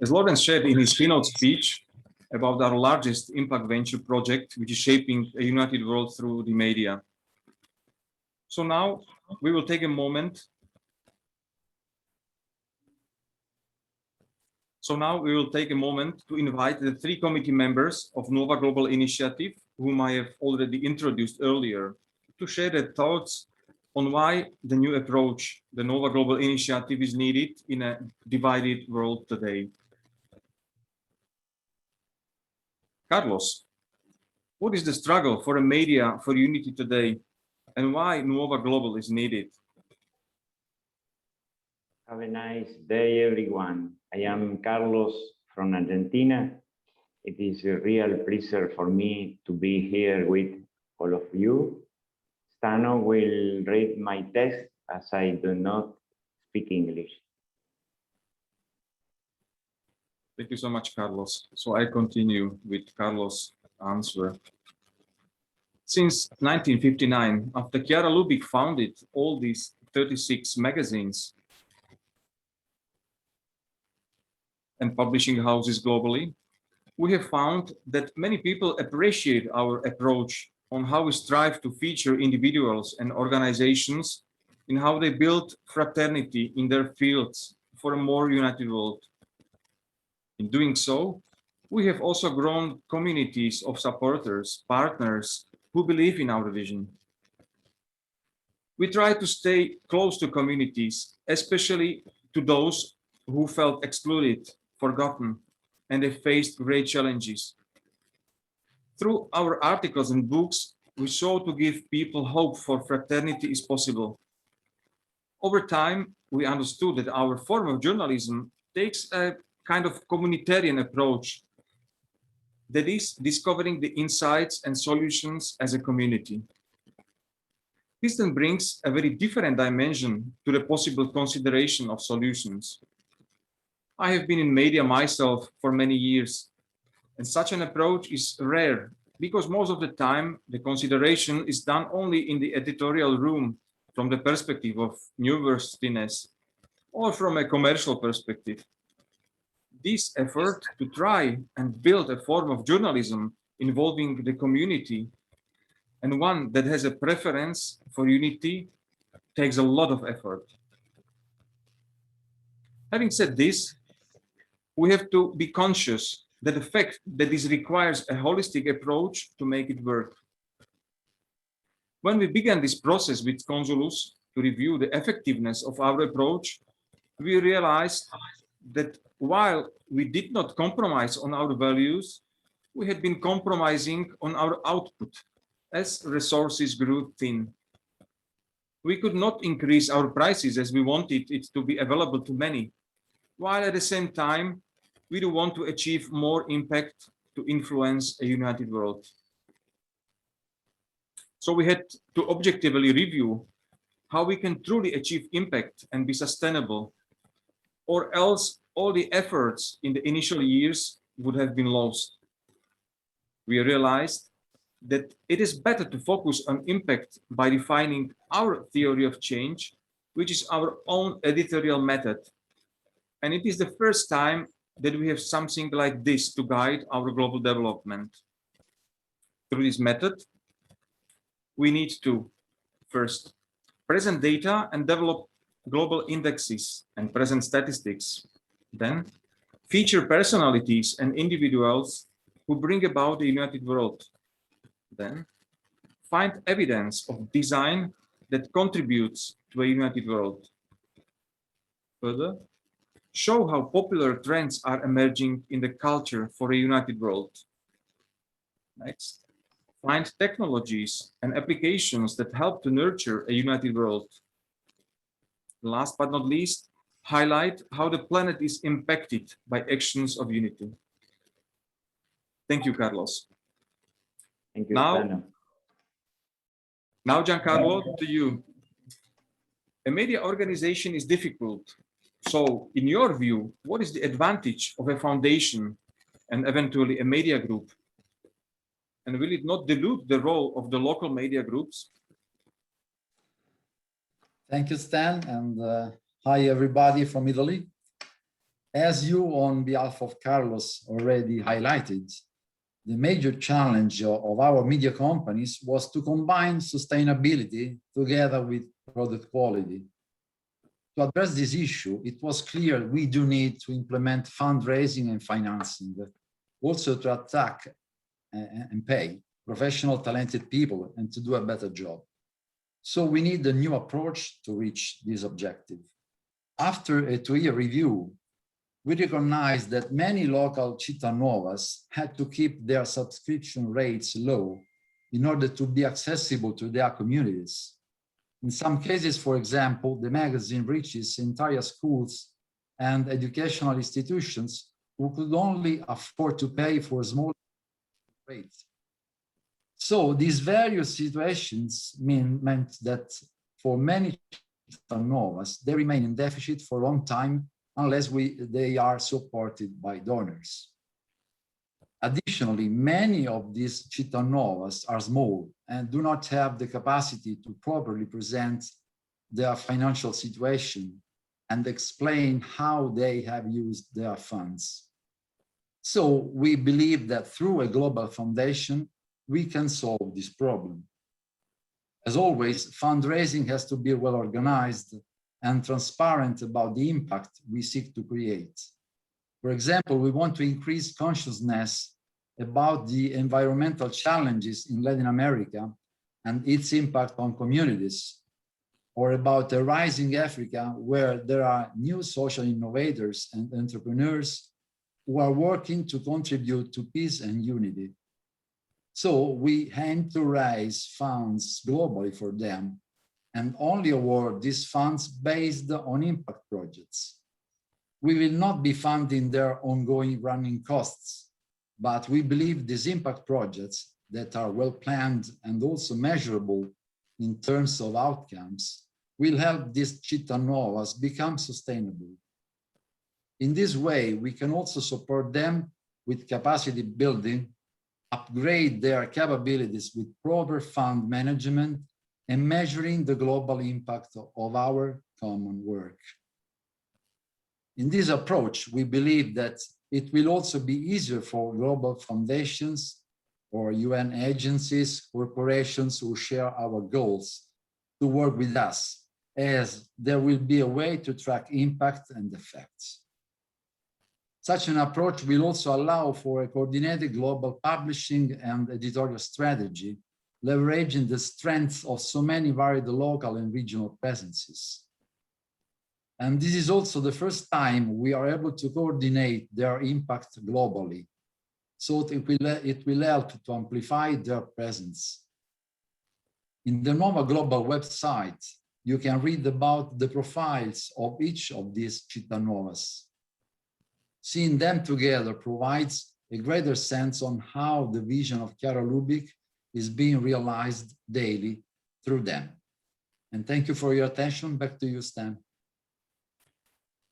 As Lawrence shared in his keynote speech about our largest impact venture project, which is shaping a united world through the media. So now we will take a moment. To invite the 3 committee members of Nuova Global Initiative, whom I have already introduced earlier, to share their thoughts on why the new approach, the Nuova Global Initiative, is needed in a divided world today. Carlos, what is the struggle for a media for unity today, and why Nuova Global is needed? Have a nice day, everyone. I am Carlos from Argentina. It is a real pleasure for me to be here with all of you. Stano will read my text as I do not speak English. Thank you so much, Carlos. So I continue with Carlos' answer. Since 1959, after Chiara Lubich founded all these 36 magazines and publishing houses globally, we have found that many people appreciate our approach on how we strive to feature individuals and organizations in how they build fraternity in their fields for a more united world. In doing so, we have also grown communities of supporters, partners who believe in our vision. We try to stay close to communities, especially to those who felt excluded, forgotten, and they faced great challenges. Through our articles and books, we sought to give people hope for fraternity is possible. Over time, we understood that our form of journalism takes a kind of communitarian approach, that is, discovering the insights and solutions as a community. This then brings a very different dimension to the possible consideration of solutions. I have been in media myself for many years, and such an approach is rare because most of the time the consideration is done only in the editorial room from the perspective of newsworthiness or from a commercial perspective. This effort to try and build a form of journalism involving the community and one that has a preference for unity takes a lot of effort. Having said this, we have to be conscious that the fact that this requires a holistic approach to make it work. When we began this process with Consulus to review the effectiveness of our approach, we realized that while we did not compromise on our values, we had been compromising on our output as resources grew thin. We could not increase our prices as we wanted it to be available to many, while at the same time, we do want to achieve more impact to influence a united world. So we had to objectively review how we can truly achieve impact and be sustainable, or else all the efforts in the initial years would have been lost. We realized that it is better to focus on impact by defining our theory of change, which is our own editorial method. And it is the first time that we have something like this to guide our global development. Through this method, we need to first present data and develop global indexes and present statistics. Then feature personalities and individuals who bring about the united world. Then find evidence of design that contributes to a united world. Further, show how popular trends are emerging in the culture for a united world. Next, find technologies and applications that help to nurture a united world. Last but not least, highlight how the planet is impacted by actions of unity. Thank you, Carlos. Thank you, Now, Giancarlo, to you. A media organization is difficult. So, in your view, what is the advantage of a foundation and eventually a media group? And will it not dilute the role of the local media groups? Thank you, Stan, and hi everybody from Italy. As you, on behalf of Carlos, already highlighted, the major challenge of our media companies was to combine sustainability together with product quality. To address this issue, it was clear we do need to implement fundraising and financing, also to attract and pay professional, talented people and to do a better job. So we need a new approach to reach this objective. After a 2-year review, we recognized that many local città novas had to keep their subscription rates low in order to be accessible to their communities. In some cases, for example, the magazine reaches entire schools and educational institutions who could only afford to pay for small rates. So these various situations meant that for many città novas, they remain in deficit for a long time unless they are supported by donors. Additionally, many of these città novas are small and do not have the capacity to properly present their financial situation and explain how they have used their funds. So we believe that through a global foundation, we can solve this problem. As always, fundraising has to be well organized and transparent about the impact we seek to create. For example, we want to increase consciousness about the environmental challenges in Latin America and its impact on communities, or about a rising Africa where there are new social innovators and entrepreneurs who are working to contribute to peace and unity. So we aim to raise funds globally for them and only award these funds based on impact projects. We will not be funding their ongoing running costs, but we believe these impact projects that are well planned and also measurable in terms of outcomes will help these città novas become sustainable. In this way, we can also support them with capacity building, upgrade their capabilities with proper fund management, and measuring the global impact of our common work. In this approach, we believe that it will also be easier for global foundations or UN agencies, corporations who share our goals to work with us, as there will be a way to track impact and effects. Such an approach will also allow for a coordinated global publishing and editorial strategy, leveraging the strengths of so many varied local and regional presences. And this is also the first time we are able to coordinate their impact globally, so it will help to amplify their presence. In the Nuova Global website, you can read about the profiles of each of these città novas. Seeing them together provides a greater sense on how the vision of Chiara Lubich is being realized daily through them. And thank you for your attention. Back to you, Stan.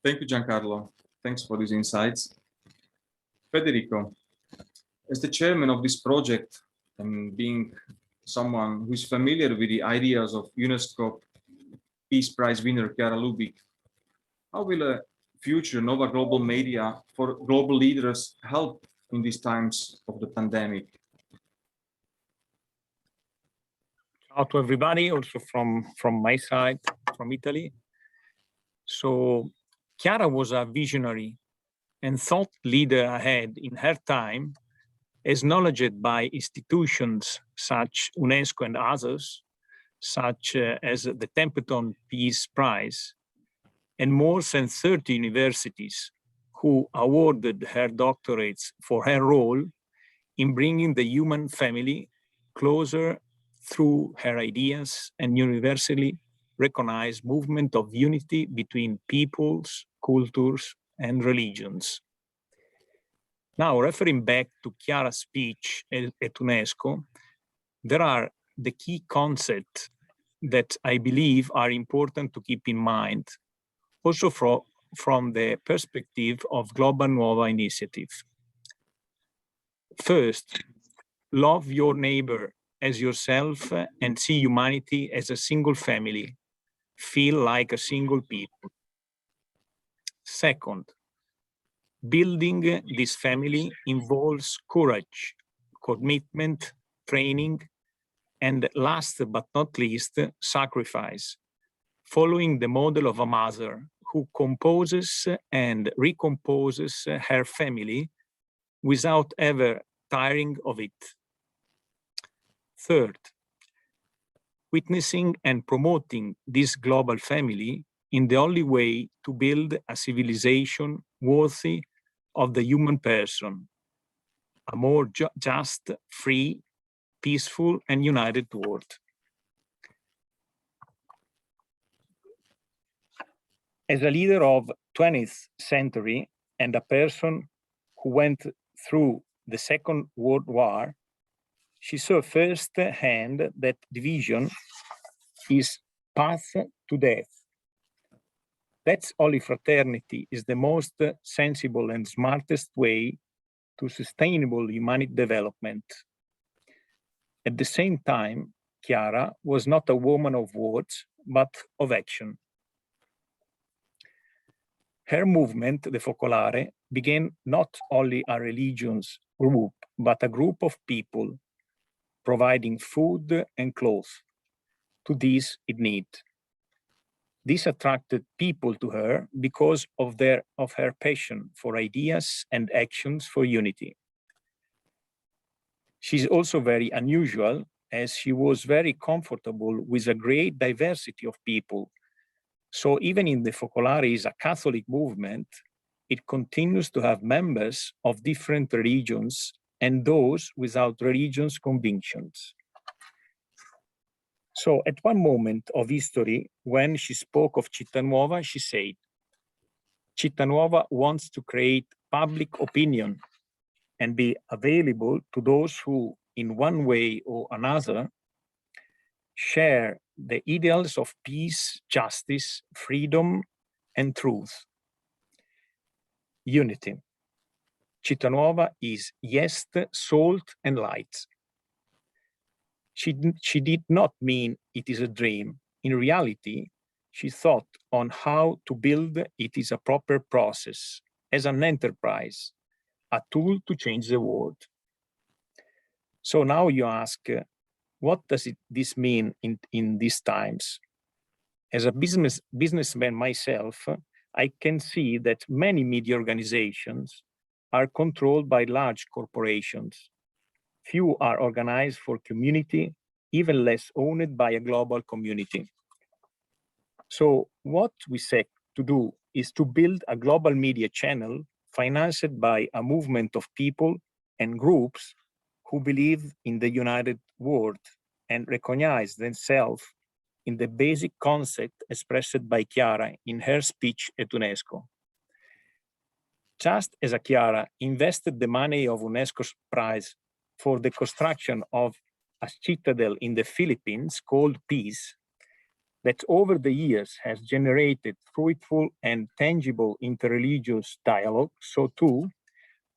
Thank you, Giancarlo. Thanks for these insights. Federico, as the chairman of this project and being someone who is familiar with the ideas of UNESCO Peace Prize winner Chiara Lubich, how will a future Nuova Global media for global leaders help in these times of the pandemic? Ciao to everybody, also from my side, from Italy. So Chiara was a visionary and thought leader ahead in her time, acknowledged by institutions such UNESCO and others, such as the Templeton Peace Prize, and more than 30 universities who awarded her doctorates for her role in bringing the human family closer through her ideas and universally recognized movement of unity between peoples, cultures, and religions. Now, referring back to Chiara's speech at UNESCO, there are the key concepts that I believe are important to keep in mind, also from the perspective of Global Nuova Initiative. First, love your neighbor as yourself and see humanity as a single family. Feel like a single people. Second, Building this family involves courage, commitment, training, and last but not least, sacrifice, following the model of a mother who composes and recomposes her family without ever tiring of it. Third, witnessing and promoting this global family in the only way to build a civilization worthy of the human person, a more just, free, peaceful, and united world. As a leader of 20th century and a person who went through the Second World War, she saw firsthand that division is path to death. That's only fraternity is the most sensible and smartest way to sustainable humanity development. At the same time, Chiara was not a woman of words, but of action. Her movement, the Focolare, began not only a religious group, but a group of people providing food and clothes to these in need. This attracted people to her because of her passion for ideas and actions for unity. She's also very unusual, as she was very comfortable with a great diversity of people. So even in the Focolare is a Catholic movement, it continues to have members of different religions and those without religious convictions. So at one moment of history, when she spoke of Città Nuova, she said, Città Nuova wants to create public opinion and be available to those who, in one way or another, share the ideals of peace, justice, freedom, and truth. Unity. Città Nuova is yes, salt, and light. She did not mean it is a dream. In reality, she thought on how to build it is a proper process, as an enterprise, a tool to change the world. So now you ask, what does this mean in these times? As a businessman myself, I can see that many media organizations are controlled by large corporations. Few are organized for community, even less owned by a global community. So what we seek to do is to build a global media channel financed by a movement of people and groups who believe in the united world and recognize themselves in the basic concept expressed by Chiara in her speech at UNESCO. Just as Chiara invested the money of UNESCO's prize for the construction of a citadel in the Philippines called Peace, that over the years has generated fruitful and tangible interreligious dialogue, so too,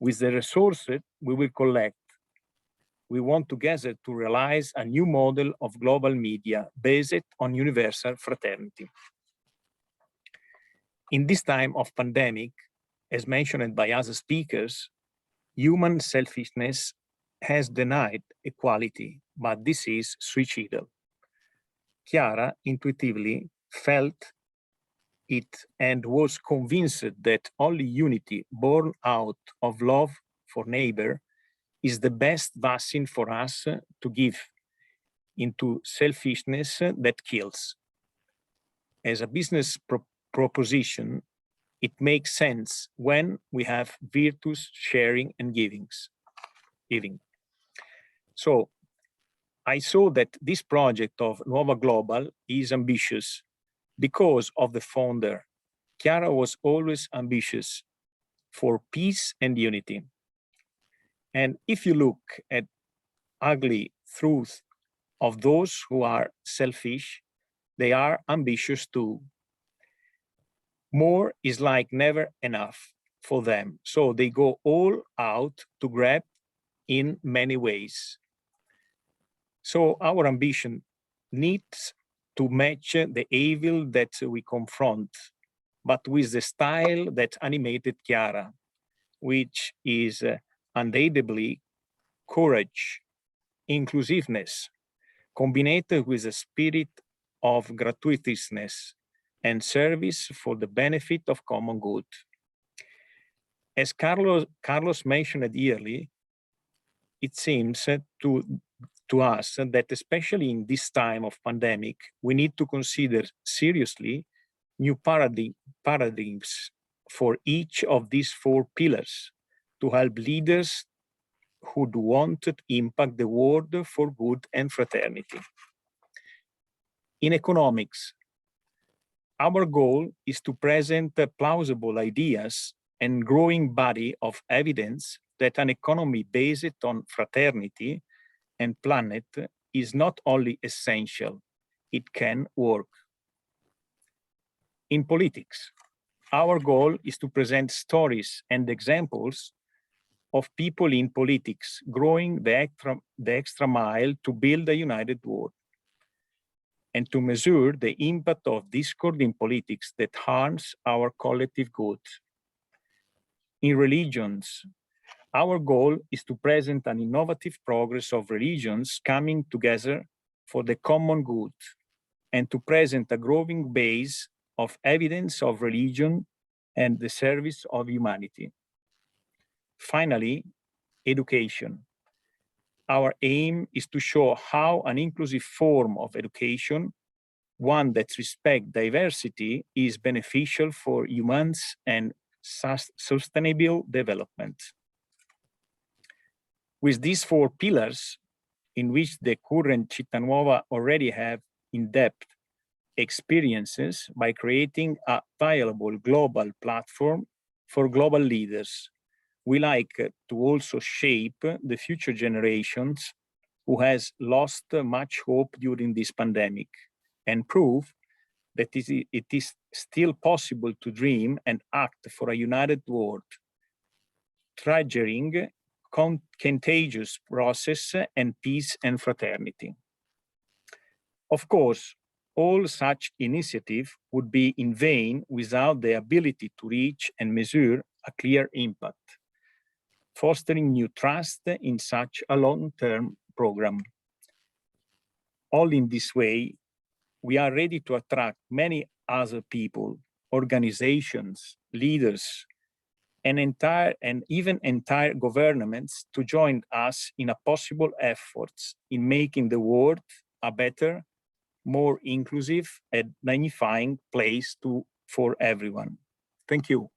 with the resources we will collect, we want together to realize a new model of global media based on universal fraternity. In this time of pandemic, as mentioned by other speakers, human selfishness has denied equality, but this is suicidal. Chiara intuitively felt it and was convinced that only unity born out of love for neighbor is the best vaccine for us to give into selfishness that kills. As a business proposition, it makes sense when we have virtues, sharing, and giving. So I saw that this project of Nuova Global is ambitious because of the founder. Chiara was always ambitious for peace and unity. And if you look at ugly truth of those who are selfish, they are ambitious too. More is like never enough for them. So they go all out to grab in many ways. So our ambition needs to match the evil that we confront, but with the style that animated Chiara. which is undoubtedly courage, inclusiveness, combined with a spirit of gratuitousness and service for the benefit of common good. As Carlos mentioned earlier, it seems to us that especially in this time of pandemic, we need to consider seriously new paradigms for each of these four pillars to help leaders who want to impact the world for good and fraternity. In economics, our goal is to present plausible ideas and growing body of evidence that an economy based on fraternity and planet is not only essential, it can work. In politics, our goal is to present stories and examples of people in politics growing the extra mile to build a united world, and to measure the impact of discord in politics that harms our collective good. In religions, our goal is to present an innovative progress of religions coming together for the common good, and to present a growing base of evidence of religion and the service of humanity. Finally, education. Our aim is to show how an inclusive form of education, one that respects diversity, is beneficial for humans and sustainable development. With these four pillars, in which the current Città Nuova already have in-depth experiences by creating a viable global platform for global leaders, we like to also shape the future generations who has lost much hope during this pandemic, and prove that it is still possible to dream and act for a united world, triggering contagious process and peace and fraternity. Of course, all such initiative would be in vain without the ability to reach and measure a clear impact, fostering new trust in such a long-term program. All in this way, we are ready to attract many other people, organizations, leaders, and even entire governments to join us in a possible efforts in making the world a better, more inclusive and dignifying place for everyone. Thank you.